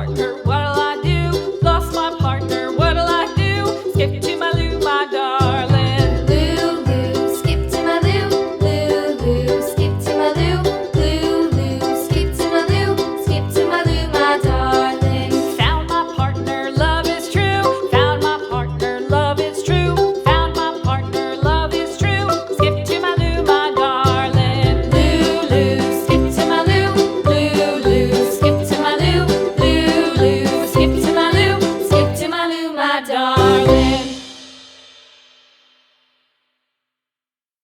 partner, what'll I do? Lost my partner, what'll I do? Skip to my Lou, my darling. Lulu, skip to my Lou. Lulu, skip to my Lou. Lulu, skip to my Lou. Skip to my Lou, my darling. Found my partner, love is true. Found my partner, love is true. Found my partner, love is true. Skip to my Lou, my darling. Lulu, skip to my Lou. Lulu, skip to my Lou. Lulu, skip to my Lou. Skip to my Lou, my darling.